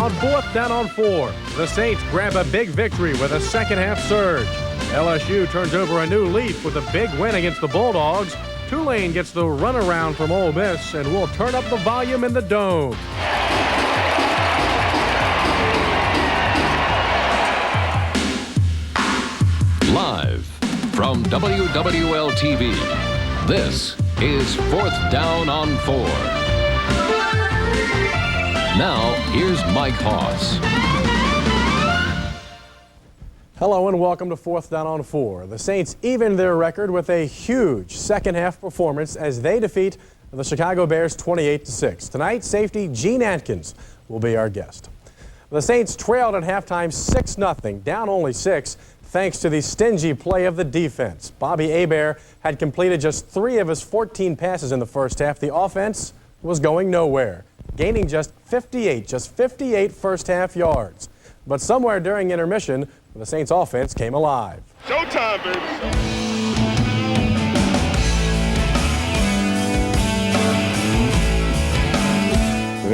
on 4th down on 4. The Saints grab a big victory with a second-half surge. LSU turns over a new leaf with a big win against the Bulldogs. Tulane gets the runaround from Ole Miss, and we'll turn up the volume in the Dome. Live from WWL-TV, this is 4th Down on 4. Now, here's Mike Hoss. Hello and welcome to 4th Down on 4. The Saints evened their record with a huge second-half performance as they defeat the Chicago Bears 28-6. Tonight, safety Gene Atkins will be our guest. The Saints trailed at halftime 6-0, down only 6, thanks to the stingy play of the defense. Bobby Hebert had completed just 3 of his 14 passes in the first half. The offense was going nowhere, gaining just 58 first-half yards. But somewhere during intermission, the Saints offense came alive. Showtime, baby.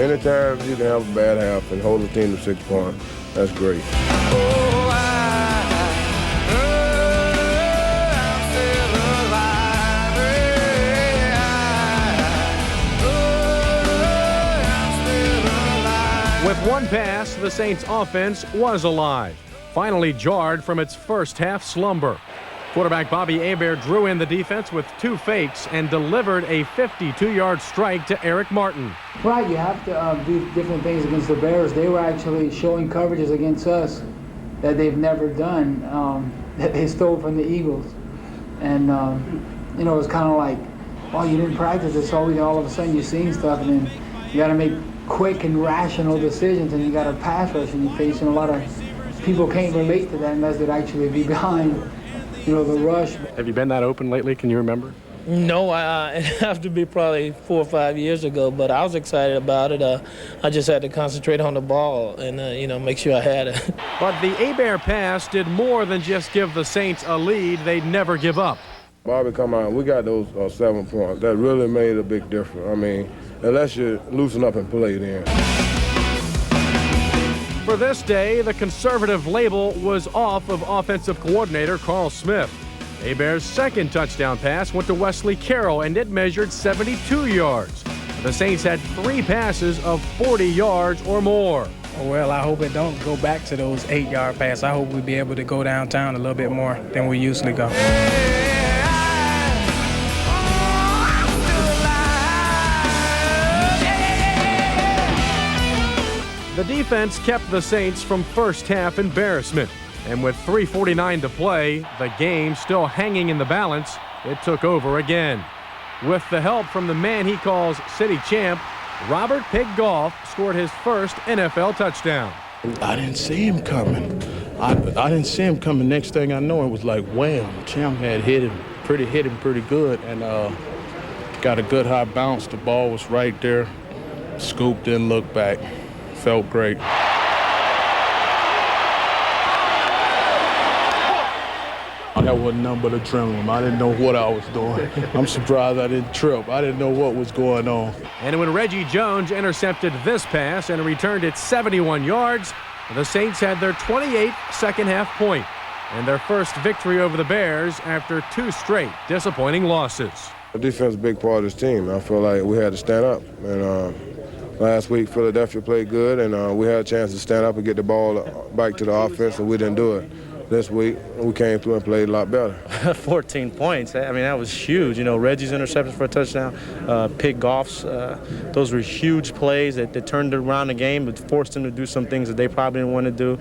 Anytime you can have a bad half and hold the team to 6 points, that's great. With one pass, the Saints offense was alive, finally jarred from its first-half slumber. Quarterback Bobby Hebert drew in the defense with 2 fakes and delivered a 52-yard strike to Eric Martin. Right, you have to do different things against the Bears. They were actually showing coverages against us that they've never done, that they stole from the Eagles. And, you know, it was kind of like, well, you didn't practice this, so all of a sudden you're seeing stuff, and then you got to make quick and rational decisions, and you got a pass rush, and you're facing a lot of people can't relate to that unless they'd actually be behind, you know, the rush. Have you been that open lately? Can you remember? No, it have to be probably 4 or 5 years ago, but I was excited about it. I just had to concentrate on the ball and, you know, make sure I had it. But the Hebert pass did more than just give the Saints a lead. They'd never give up. Bobby, come on, we got those 7 points. That really made a big difference. I mean, unless you loosen up and play then. For this day, the conservative label was off of offensive coordinator Carl Smith. Hebert's second touchdown pass went to Wesley Carroll, and it measured 72 yards. The Saints had 3 passes of 40 yards or more. Well, I hope it don't go back to those 8-yard passes. I hope we'll be able to go downtown a little bit more than we usually go. The defense kept the Saints from first-half embarrassment. And with 3:49 to play, the game still hanging in the balance, it took over again. With the help from the man he calls city champ, Robert Pig Goff scored his first NFL touchdown. I didn't see him coming. I didn't see him coming. Next thing I know, it was like, wham, champ had hit him pretty good, and got a good high bounce. The ball was right there. Scoop, didn't look back. Felt great. That wasn't nothing but adrenaline. I didn't know what I was doing. I'm surprised I didn't trip. I didn't know what was going on. And when Reggie Jones intercepted this pass and returned it 71 yards, the Saints had their 28th second-half point and their first victory over the Bears after 2 straight disappointing losses. The defense is a big part of this team. I feel like we had to stand up. And last week, Philadelphia played good, and we had a chance to stand up and get the ball back to the offense, and we didn't do it. This week, we came through and played a lot better. 14 points. I mean, that was huge. You know, Reggie's interceptions for a touchdown, Pig Goff's, those were huge plays that turned around the game, but forced them to do some things that they probably didn't want to do.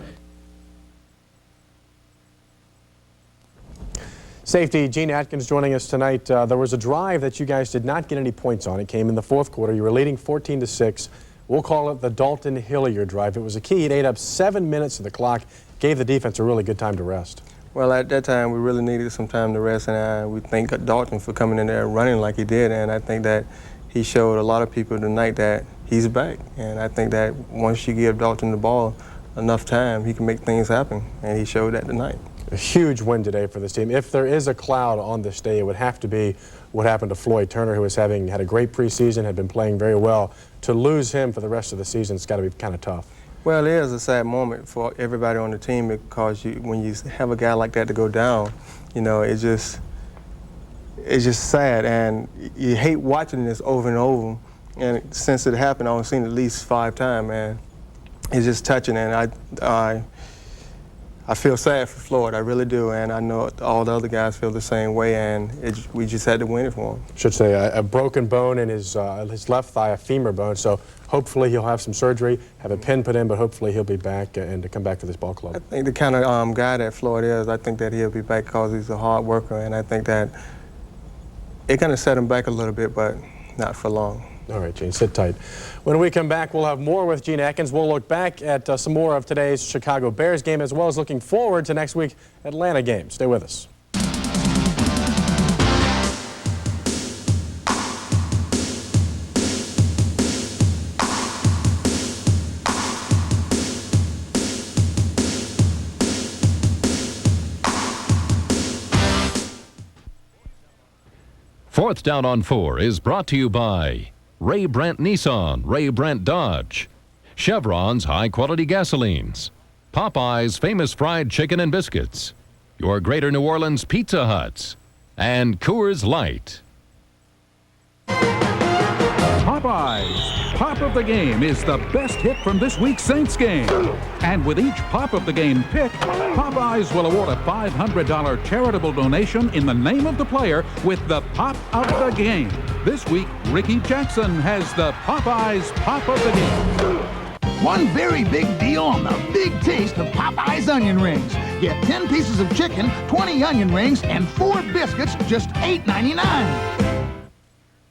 Safety Gene Atkins joining us tonight. There was a drive that you guys did not get any points on. It came in the 4th quarter. You were leading 14-6. We'll call it the Dalton Hilliard drive. It was a key. It ate up 7 minutes of the clock. Gave the defense a really good time to rest. Well, at that time, we really needed some time to rest, and we thank Dalton for coming in there running like he did, and I think that he showed a lot of people tonight that he's back, and I think that once you give Dalton the ball enough time, he can make things happen, and he showed that tonight. A huge win today for this team. If there is a cloud on this day, it would have to be what happened to Floyd Turner, who had a great preseason, had been playing very well. To lose him for the rest of the season, it's got to be kind of tough. Well, it is a sad moment for everybody on the team because when you have a guy like that to go down, you know, it's just sad, and you hate watching this over and over. And since it happened, I've seen it at least 5 times, man. It's just touching, and I feel sad for Floyd, I really do, and I know all the other guys feel the same way, and we just had to win it for him. Should say a broken bone in his left thigh, a femur bone, so hopefully he'll have some surgery, have a pin put in, but hopefully he'll be back and to come back to this ball club. I think the kind of guy that Floyd is, I think that he'll be back because he's a hard worker, and I think that it's going to set him back a little bit, but not for long. All right, Gene, sit tight. When we come back, we'll have more with Gene Atkins. We'll look back at some more of today's Chicago Bears game, as well as looking forward to next week's Atlanta game. Stay with us. Fourth Down on 4 is brought to you by Ray Brandt Nissan, Ray Brandt Dodge, Chevron's high-quality gasolines, Popeye's famous fried chicken and biscuits, your Greater New Orleans Pizza Huts, and Coors Light. Popeyes. Pop of the Game is the best hit from this week's Saints game. And with each Pop of the Game pick, Popeyes will award a $500 charitable donation in the name of the player with the Pop of the Game. This week, Rickey Jackson has the Popeyes Pop of the Game. One very big deal on the big taste of Popeyes onion rings. Get 10 pieces of chicken, 20 onion rings, and 4 biscuits, just $8.99.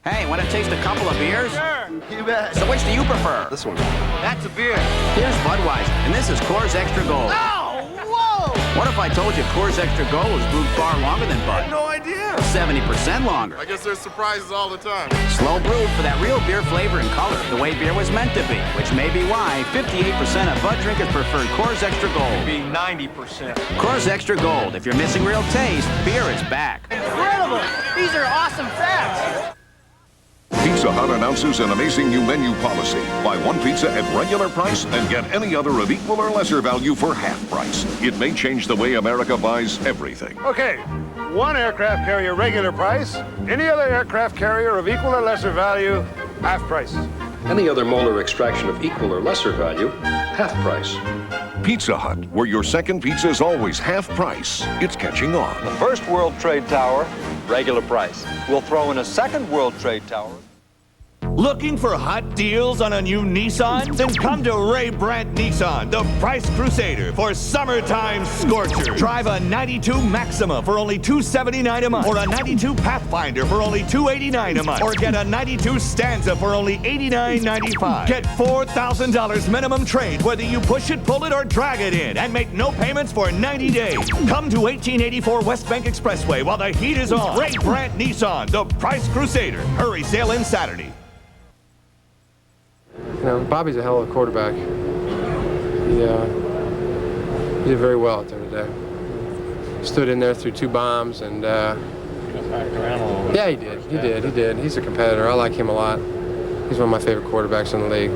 Hey, want to taste a couple of beers? Sure, you bet. So which do you prefer? This one. That's a beer. Here's Budweiser, and this is Coors Extra Gold. Oh, whoa! What if I told you Coors Extra Gold was brewed far longer than Bud? I had no idea. 70% longer. I guess there's surprises all the time. Slow brewed for that real beer flavor and color, the way beer was meant to be, which may be why 58% of Bud drinkers prefer Coors Extra Gold. Be 90%. Coors Extra Gold. If you're missing real taste, beer is back. Incredible! These are awesome facts. Pizza Hut announces an amazing new menu policy. Buy one pizza at regular price and get any other of equal or lesser value for half price. It may change the way America buys everything. Okay, one aircraft carrier regular price, any other aircraft carrier of equal or lesser value, half price. Any other molar extraction of equal or lesser value, half price. Pizza Hut, where your second pizza is always half price. It's catching on. The first World Trade Tower, regular price. We'll throw in a second World Trade Tower. Looking for hot deals on a new Nissan? Then come to Ray Brandt Nissan, the Price Crusader for summertime scorcher. Drive a 92 Maxima for only $279 a month, or a 92 Pathfinder for only $289 a month, or get a 92 Stanza for only $89.95. Get $4,000 minimum trade whether you push it, pull it, or drag it in, and make no payments for 90 days. Come to 1884 West Bank Expressway while the heat is on. Ray Brandt Nissan, the Price Crusader. Hurry, sale in Saturday. You know, Bobby's a hell of a quarterback. He did very well out there today. Stood in there through 2 bombs, and yeah, he did. He's a competitor. I like him a lot. He's one of my favorite quarterbacks in the league.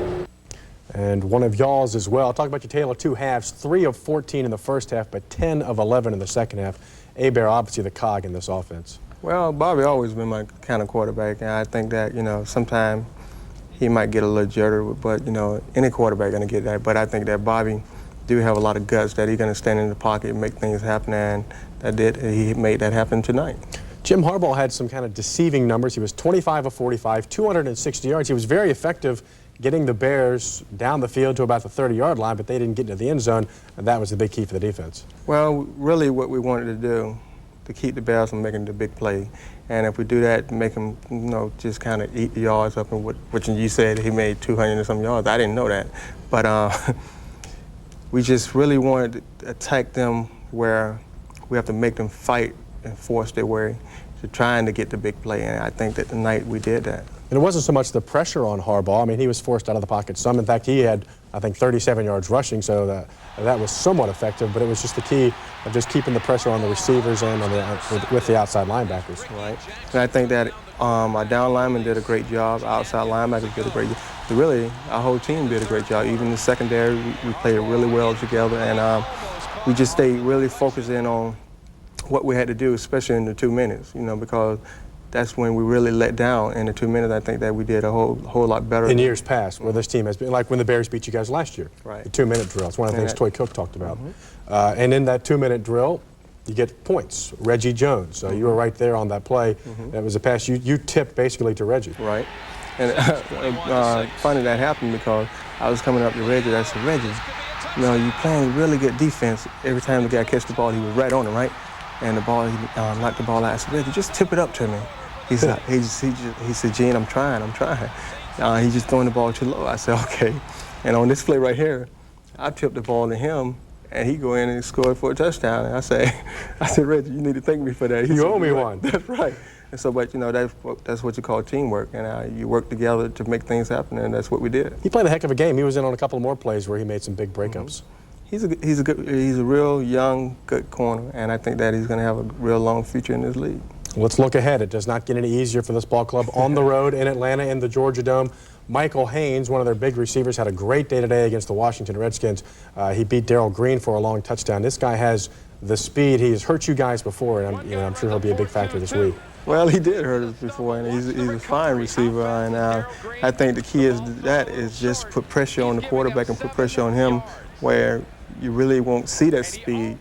And one of y'all's as well. Talk about your tale of 2 halves. 3 of 14 in the first half, but 10 of 11 in the second half. Hebert, obviously the cog in this offense. Well, Bobby always been my kind of quarterback, and I think that, you know, sometimes he might get a little jittery, but, you know, any quarterback going to get that. But I think that Bobby do have a lot of guts, that he's going to stand in the pocket and make things happen, and he made that happen tonight. Jim Harbaugh had some kind of deceiving numbers. He was 25 of 45, 260 yards. He was very effective getting the Bears down the field to about the 30-yard line, but they didn't get into the end zone, and that was the big key for the defense. Well, really what we wanted to do, to keep the Bears from making the big play. And if we do that, make them, you know, just kind of eat the yards up, and which you said he made 200 and some yards. I didn't know that. But we just really wanted to attack them where we have to make them fight force their way to trying to get the big play, and I think that tonight we did that. And it wasn't so much the pressure on Harbaugh. I mean, he was forced out of the pocket some. In fact, he had, I think, 37 yards rushing, so that was somewhat effective, but it was just the key of just keeping the pressure on the receivers and on with the outside linebackers. Right. And I think that our down linemen did a great job, our outside linebackers did a great job. Really, our whole team did a great job. Even the secondary, we played really well together, and we just stayed really focused in on what we had to do, especially in the 2 minutes, you know, because that's when we really let down. In the 2 minutes, I think that we did a whole lot better. In years past, where this team has been, like when the Bears beat you guys last year, right. The 2-minute drill. It's one of the things Toy Cook talked about. And in that 2-minute drill, you get points. Reggie Jones, you were right there on that play. That was a pass you tipped basically to Reggie. Right. And funny that happened because I was coming up to Reggie. I said, Reggie, you know, you playing really good defense. Every time the guy catch the ball, he was right on it, right? And the ball, he knocked the ball out. I said, Reggie, just tip it up to me. He said, Gene, I'm trying. He's just throwing the ball too low. I said, okay. And on this play right here, I tipped the ball to him, and he go in and scored for a touchdown. And I said, Reggie, you need to thank me for that. You owe me one. That's right. And so, but you know, that's what you call teamwork, and you work together to make things happen, and that's what we did. He played a heck of a game. He was in on a couple more plays where he made some big breakups. He's a real young, good corner, and I think that he's going to have a real long future in this league. Let's look ahead. It does not get any easier for this ball club on the road in Atlanta in the Georgia Dome. Michael Haynes, one of their big receivers, had a great day today against the Washington Redskins. He beat Darrell Green for a long touchdown. This guy has the speed. He has hurt you guys before, and I'm sure he'll be a big factor this week. Well, he did hurt us before, and he's a fine receiver. And I think the key is just put pressure on the quarterback and put pressure on him where you really won't see that speed.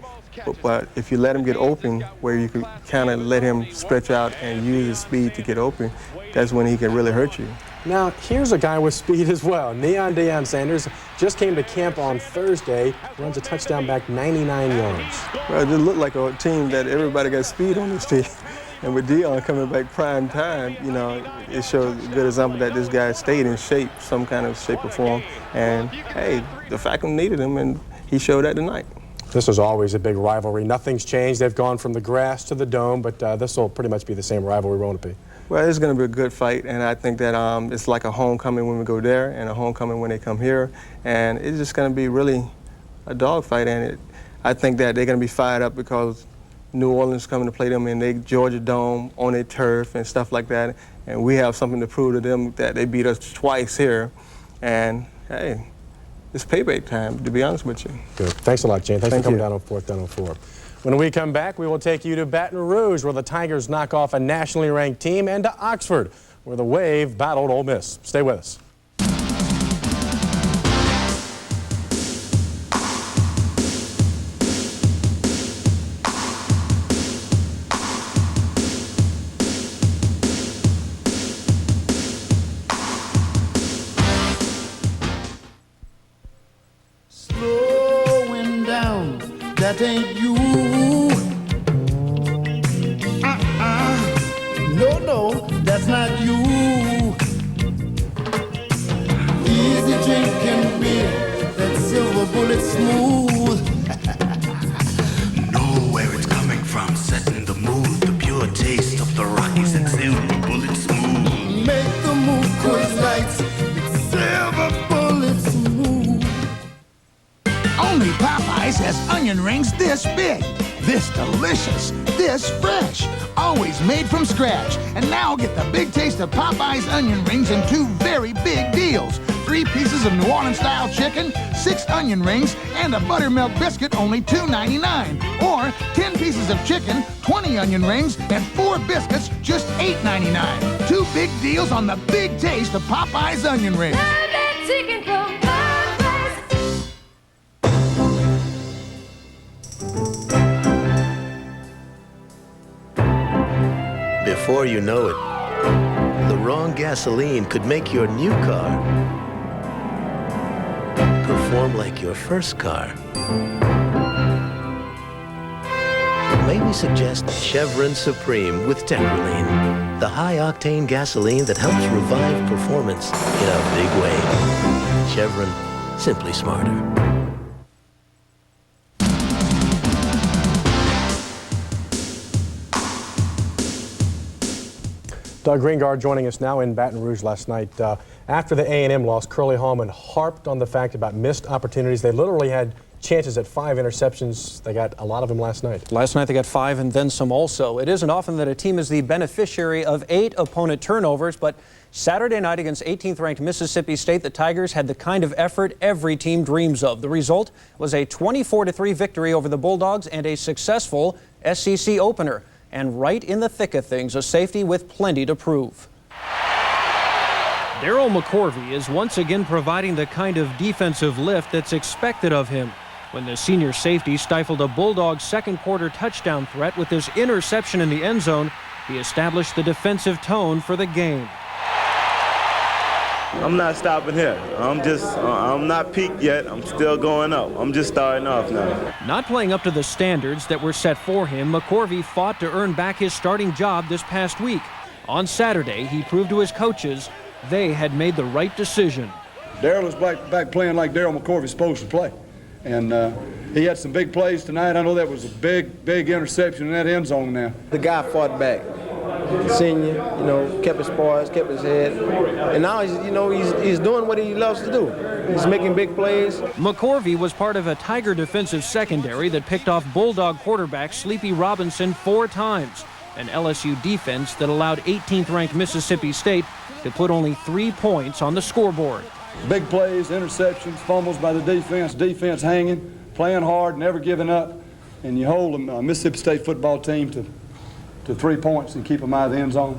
But if you let him get open, where you can kind of let him stretch out and use his speed to get open, that's when he can really hurt you. Now, here's a guy with speed as well. Deion Sanders just came to camp on Thursday, runs a touchdown back 99 yards. Well, it looked like a team that everybody got speed on this team. And with Deion coming back prime time, you know, it shows a good example that this guy stayed in shape, some kind of shape or form. And, hey, the Falcons needed him, and he showed that tonight. This was always a big rivalry. Nothing's changed. They've gone from the grass to the dome, but this will pretty much be the same rivalry, won't it be? Well, it's going to be a good fight, and I think that it's like a homecoming when we go there and a homecoming when they come here. And it's just going to be really a dogfight, and I think that they're going to be fired up because New Orleans coming to play them in their Georgia Dome on their turf and stuff like that. And we have something to prove to them that they beat us twice here. And, hey, it's payback time, to be honest with you. Good. Thanks a lot, Jane. Thanks for coming down on 4th Down on 4. When we come back, we will take you to Baton Rouge, where the Tigers knock off a nationally ranked team, and to Oxford, where the Wave battled Ole Miss. Stay with us. Slowing down, that ain't you. No, that's not you. Easy drinking beer, that silver bullet smooth. Know where it's coming from, setting the mood. The pure taste of the Rockies and silver bullet smooth. Make the move, Coors Lights, it's silver bullet smooth. Only Popeyes has onion rings this big, this delicious, this fresh, always made from scratch. And now get the big taste of Popeyes onion rings in 2 very big deals. 3 pieces of New Orleans-style chicken, 6 onion rings, and a buttermilk biscuit, only $2.99. Or 10 pieces of chicken, 20 onion rings, and 4 biscuits, just $8.99. 2 big deals on the big taste of Popeyes onion rings. Chicken from Popeyes. Before you know it, the wrong gasoline could make your new car perform like your first car. May we suggest Chevron Supreme with Tetraline, the high-octane gasoline that helps revive performance in a big way. Chevron, simply smarter. Doug Greengard joining us now in Baton Rouge last night. After the A&M loss, Curley Hallman harped on the fact about missed opportunities. They literally had chances at 5 interceptions. They got a lot of them last night. Last night they got 5 and then some also. It isn't often that a team is the beneficiary of 8 opponent turnovers, but Saturday night against 18th-ranked Mississippi State, the Tigers had the kind of effort every team dreams of. The result was a 24-3 victory over the Bulldogs and a successful SEC opener. And right in the thick of things, a safety with plenty to prove. Daryl McCorvey is once again providing the kind of defensive lift that's expected of him. When the senior safety stifled a Bulldogs second-quarter touchdown threat with his interception in the end zone, he established the defensive tone for the game. I'm not stopping here. I'm not peaked yet. I'm still going up. I'm just starting off now. Not playing up to the standards that were set for him, McCorvey fought to earn back his starting job this past week. On Saturday, he proved to his coaches they had made the right decision. Daryl is back playing like Daryl McCorvey's supposed to play. And he had some big plays tonight. I know that was a big interception in that end zone now. The guy fought back. Senior, kept his poise, kept his head, and now he's doing what he loves to do. He's making big plays. McCorvey was part of a Tiger defensive secondary that picked off Bulldog quarterback Sleepy Robinson 4 times, an LSU defense that allowed 18th-ranked Mississippi State to put only 3 points on the scoreboard. Big plays, interceptions, fumbles by the defense hanging, playing hard, never giving up, and you hold the Mississippi State football team to 3 points and keep them out of the end zone.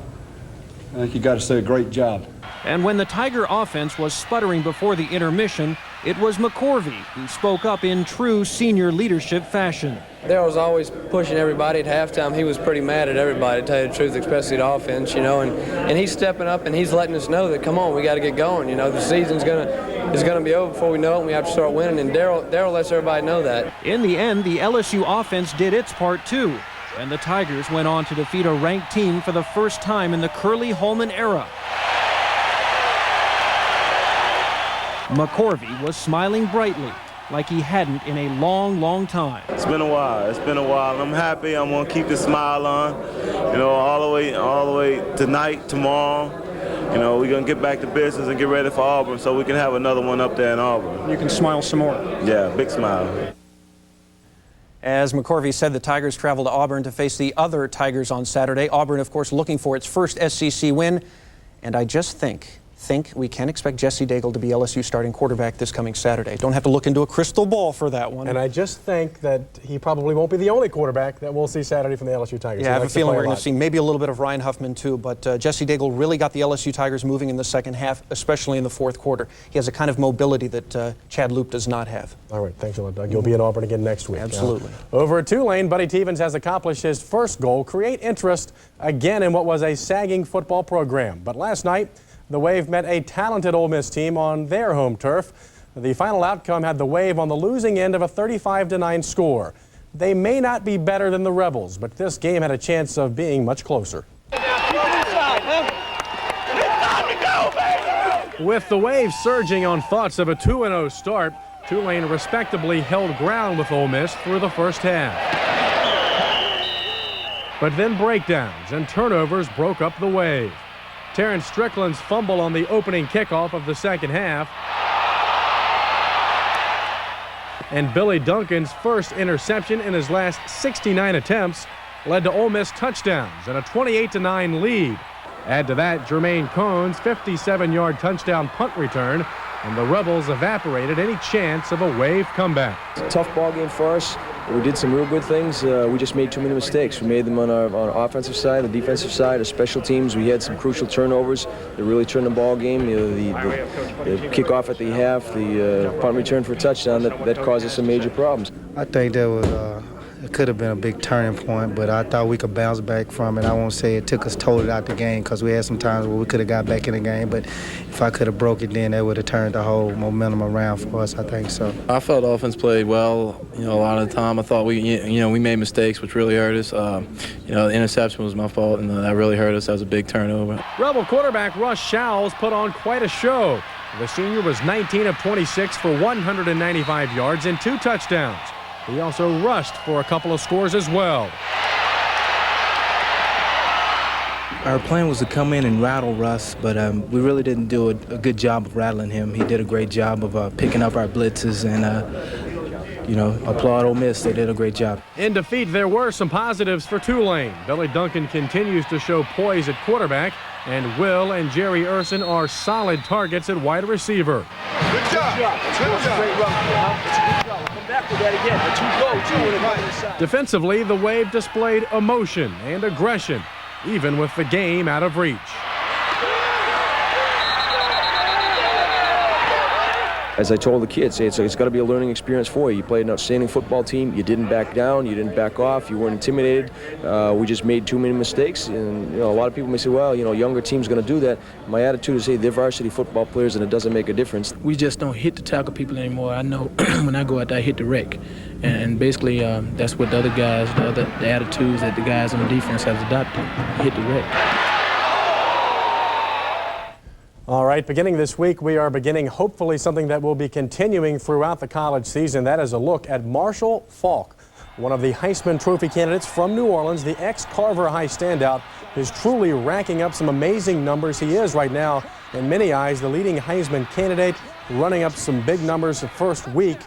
I think you got to say a great job. And when the Tiger offense was sputtering before the intermission, it was McCorvey who spoke up in true senior leadership fashion. Daryl was always pushing everybody. At halftime, he was pretty mad at everybody, to tell you the truth, especially the offense, and he's stepping up and he's letting us know that, come on, we got to get going. The season's gonna be over before we know it, and we have to start winning, and Daryl lets everybody know that. In the end, the LSU offense did its part too, and the Tigers went on to defeat a ranked team for the first time in the Curley Hallman era. McCorvey was smiling brightly, like he hadn't in a long time. It's been a while. I'm happy. I'm gonna keep the smile on. All the way tonight, tomorrow. We're gonna get back to business and get ready for Auburn, so we can have another one up there in Auburn. You can smile some more. Yeah, big smile. As McCorvey said, the Tigers travel to Auburn to face the other Tigers on Saturday. Auburn, of course, looking for its first SEC win. And I just think we can expect Jesse Daigle to be LSU starting quarterback this coming Saturday. Don't have to look into a crystal ball for that one. And I just think that he probably won't be the only quarterback that we'll see Saturday from the LSU Tigers. Yeah, I have a feeling we're going to see maybe a little bit of Ryan Huffman too, but Jesse Daigle really got the LSU Tigers moving in the second half, especially in the fourth quarter. He has a kind of mobility that Chad Loop does not have. All right, thanks a lot, Doug. You'll be in Auburn again next week. Absolutely. Over at Tulane, Buddy Teevens has accomplished his first goal, create interest again in what was a sagging football program. But last night, the Wave met a talented Ole Miss team on their home turf. The final outcome had the Wave on the losing end of a 35-9 score. They may not be better than the Rebels, but this game had a chance of being much closer. With the Wave surging on thoughts of a 2-0 start, Tulane respectably held ground with Ole Miss through the first half. But then breakdowns and turnovers broke up the Wave. Terrence Strickland's fumble on the opening kickoff of the second half, and Billy Duncan's first interception in his last 69 attempts led to Ole Miss touchdowns and a 28-9 lead. Add to that Jermaine Cohn's 57-yard touchdown punt return, and the Rebels evaporated any chance of a Wave comeback. Tough ball game for us. We did some real good things. We just made too many mistakes. We made them on our offensive side, the defensive side, our special teams. We had some crucial turnovers that really turned the ball game. The kickoff at the half, the punt return for a touchdown that caused us some major problems. I think that was it could have been a big turning point, but I thought we could bounce back from it. I won't say it took us totally out the game because we had some times where we could have got back in the game, but if I could have broke it then, that would have turned the whole momentum around for us, I think so. I felt the offense played well, a lot of the time. I thought we made mistakes, which really hurt us. The interception was my fault, and that really hurt us. That was a big turnover. Rebel quarterback Russ Showles put on quite a show. The senior was 19 of 26 for 195 yards and 2 touchdowns. He also rushed for a couple of scores as well. Our plan was to come in and rattle Russ, but we really didn't do a good job of rattling him. He did a great job of picking up our blitzes, and applaud Ole Miss. They did a great job. In defeat, there were some positives for Tulane. Billy Duncan continues to show poise at quarterback, and Will and Jerry Urson are solid targets at wide receiver. Good job. Good job. Great run. It's a good job. We'll come back with that again. The 2 go. Defensively, the Wave displayed emotion and aggression, even with the game out of reach. As I told the kids, it's got to be a learning experience for you. You played an outstanding football team. You didn't back down. You didn't back off. You weren't intimidated. We just made too many mistakes. And a lot of people may say, well, younger team's going to do that. My attitude is, hey, they're varsity football players, and it doesn't make a difference. We just don't hit the tackle people anymore. I know when I go out there, I hit the wreck. And basically, that's what the other guys, the attitudes that the guys on the defense have adopted. Hit the wreck. All right, beginning this week, we are beginning hopefully something that will be continuing throughout the college season. That is a look at Marshall Faulk, one of the Heisman Trophy candidates from New Orleans, the ex-Carver High standout, is truly racking up some amazing numbers. He is right now, in many eyes, the leading Heisman candidate, running up some big numbers the first week.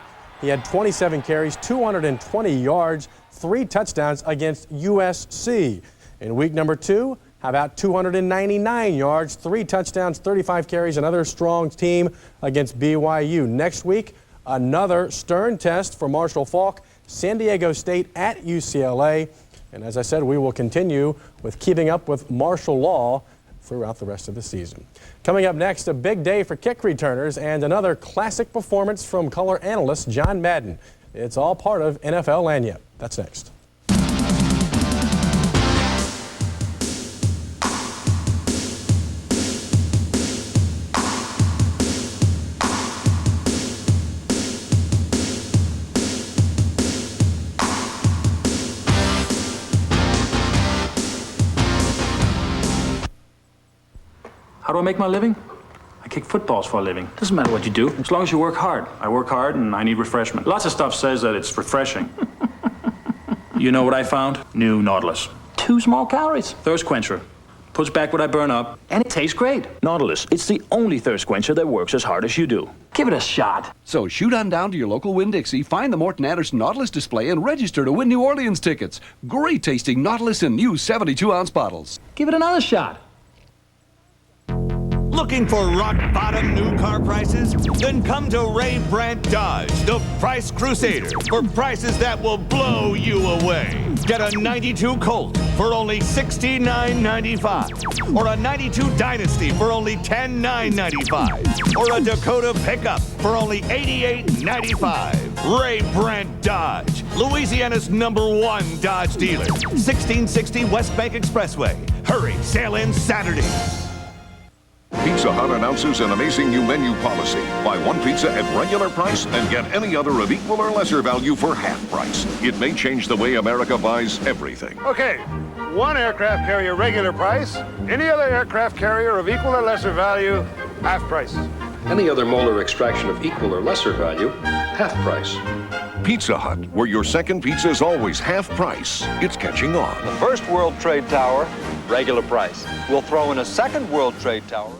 He had 27 carries, 220 yards, 3 touchdowns against USC. In week number 2, how about 299 yards, 3 touchdowns, 35 carries, another strong team against BYU. Next week, another stern test for Marshall Faulk, San Diego State at UCLA. And as I said, we will continue with keeping up with martial law throughout the rest of the season. Coming up next, a big day for kick returners and another classic performance from color analyst John Madden. It's all part of NFL Lanyap. That's next. How do I make my living? I kick footballs for a living. Doesn't matter what you do, as long as you work hard. I work hard and I need refreshment. Lots of stuff says that it's refreshing. You know what I found? New Nautilus. 2 small calories. Thirst quencher. Puts back what I burn up, and it tastes great. Nautilus, it's the only thirst quencher that works as hard as you do. Give it a shot. So shoot on down to your local Winn-Dixie, find the Morton Anderson Nautilus display, and register to win New Orleans tickets. Great tasting Nautilus in new 72-ounce bottles. Give it another shot. Looking for rock-bottom new car prices? Then come to Ray Brandt Dodge, the Price Crusader, for prices that will blow you away. Get a 92 Colt for only $69.95, or a 92 Dynasty for only $10,995, or a Dakota pickup for only $88.95. Ray Brandt Dodge, Louisiana's #1 Dodge dealer, 1660 West Bank Expressway. Hurry, sail in Saturday. Pizza Hut announces an amazing new menu policy. Buy 1 pizza at regular price and get any other of equal or lesser value for half price. It may change the way America buys everything. Okay, 1 aircraft carrier regular price. Any other aircraft carrier of equal or lesser value, half price. Any other molar extraction of equal or lesser value, half price. Pizza Hut, where your second pizza is always half price. It's catching on. The first World Trade Tower, regular price. We'll throw in a second World Trade Tower.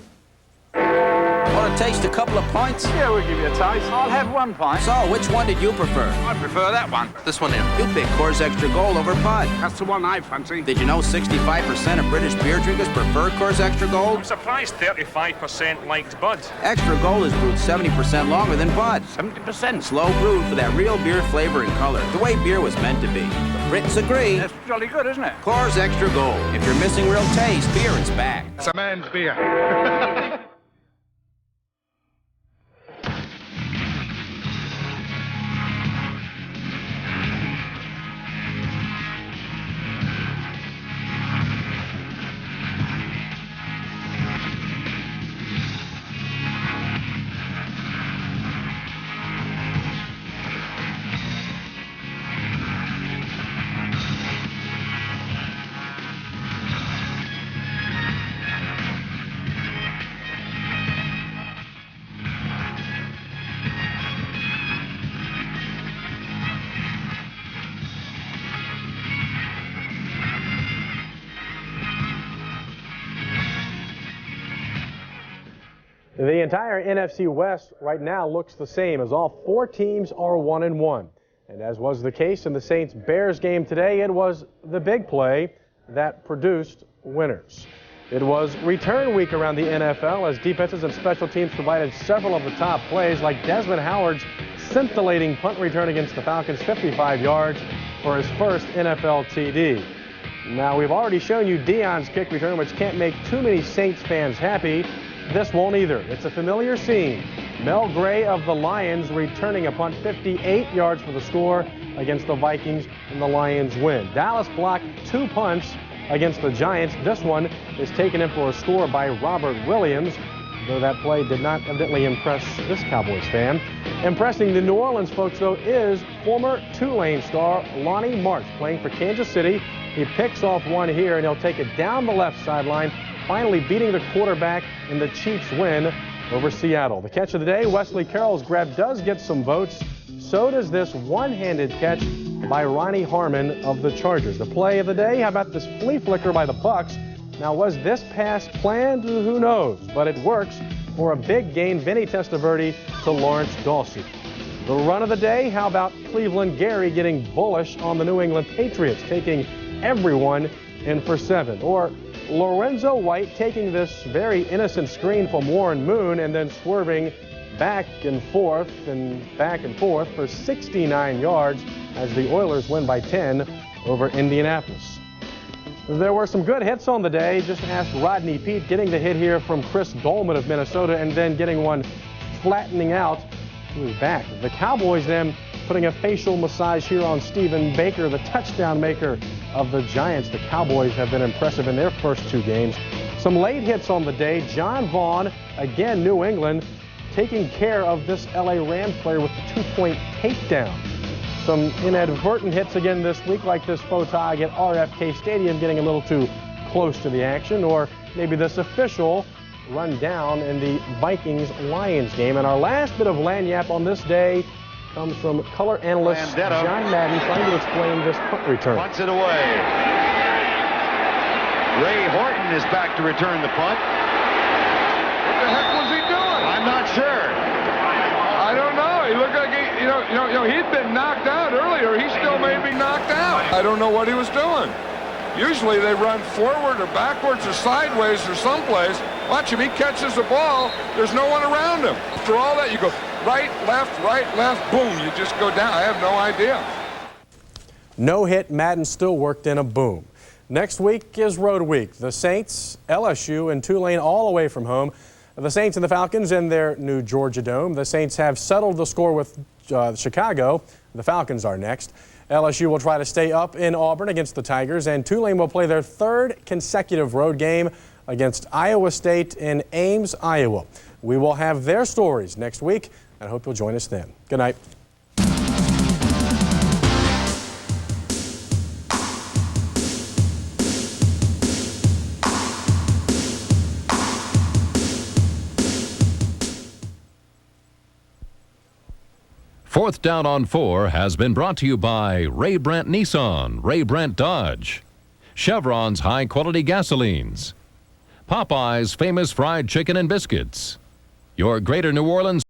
Want to taste a couple of pints? Yeah, we'll give you a taste. I'll have 1 pint. So, which one did you prefer? I prefer that one. This one here. You picked Coors Extra Gold over Bud. That's the one I fancy. Did you know 65% of British beer drinkers prefer Coors Extra Gold? I'm surprised 35% liked Bud. Extra Gold is brewed 70% longer than Bud. 70%? Slow brewed for that real beer flavor and color. The way beer was meant to be. The Brits agree. That's jolly good, isn't it? Coors Extra Gold. If you're missing real taste, beer is back. It's a man's beer. The entire NFC West right now looks the same, as all 4 teams are 1-1. And as was the case in the Saints-Bears game today, it was the big play that produced winners. It was return week around the NFL as defenses and special teams provided several of the top plays, like Desmond Howard's scintillating punt return against the Falcons, 55 yards for his first NFL TD. Now, we've already shown you Deion's kick return, which can't make too many Saints fans happy. This won't either. It's a familiar scene. Mel Gray of the Lions returning a punt, 58 yards for the score against the Vikings, and the Lions win. Dallas blocked 2 punts against the Giants. This one is taken in for a score by Robert Williams, though that play did not evidently impress this Cowboys fan. Impressing the New Orleans folks, though, is former Tulane star Lonnie March, playing for Kansas City. He picks off one here, and he'll take it down the left sideline, finally beating the quarterback, and the Chiefs win over Seattle. The catch of the day, Wesley Carroll's grab does get some votes. So does this one-handed catch by Ronnie Harmon of the Chargers. The play of the day, how about this flea flicker by the Bucs? Now, was this pass planned? Who knows? But it works for a big gain. Vinny Testaverde to Lawrence Dawsey. The run of the day, how about Cleveland Gary getting bullish on the New England Patriots, taking everyone in for 7. Or Lorenzo White taking this very innocent screen from Warren Moon and then swerving back and forth for 69 yards as the Oilers win by 10 over Indianapolis. There were some good hits on the day. Just ask Rodney Peete, getting the hit here from Chris Dolman of Minnesota and then getting one flattening out to his back. The Cowboys then putting a facial massage here on Stephen Baker, the touchdown maker of the Giants. The Cowboys have been impressive in their first 2 games. Some late hits on the day. John Vaughn, again New England, taking care of this LA Rams player with the 2-point takedown. Some inadvertent hits again this week, like this photog at RFK Stadium getting a little too close to the action, or maybe this official run down in the Vikings-Lions game. And our last bit of lagniappe on this day comes from color analyst John Madden, trying to explain this punt return. Punts it away. Ray Horton is back to return the punt. What the heck was he doing? I'm not sure. I don't know. He looked like he'd been knocked out earlier. He still may be knocked out. I don't know what he was doing. Usually they run forward or backwards or sideways or someplace. Watch him. He catches the ball. There's no one around him. After all that, you go right, left, boom. You just go down. I have no idea. No hit. Madden still worked in a boom. Next week is road week. The Saints, LSU, and Tulane all away from home. The Saints and the Falcons in their new Georgia Dome. The Saints have settled the score with Chicago. The Falcons are next. LSU will try to stay up in Auburn against the Tigers, and Tulane will play their 3rd consecutive road game against Iowa State in Ames, Iowa. We will have their stories next week, and I hope you'll join us then. Good night. Fourth Down on 4 has been brought to you by Ray Brandt Nissan, Ray Brandt Dodge, Chevron's high-quality gasolines, Popeye's famous fried chicken and biscuits, your Greater New Orleans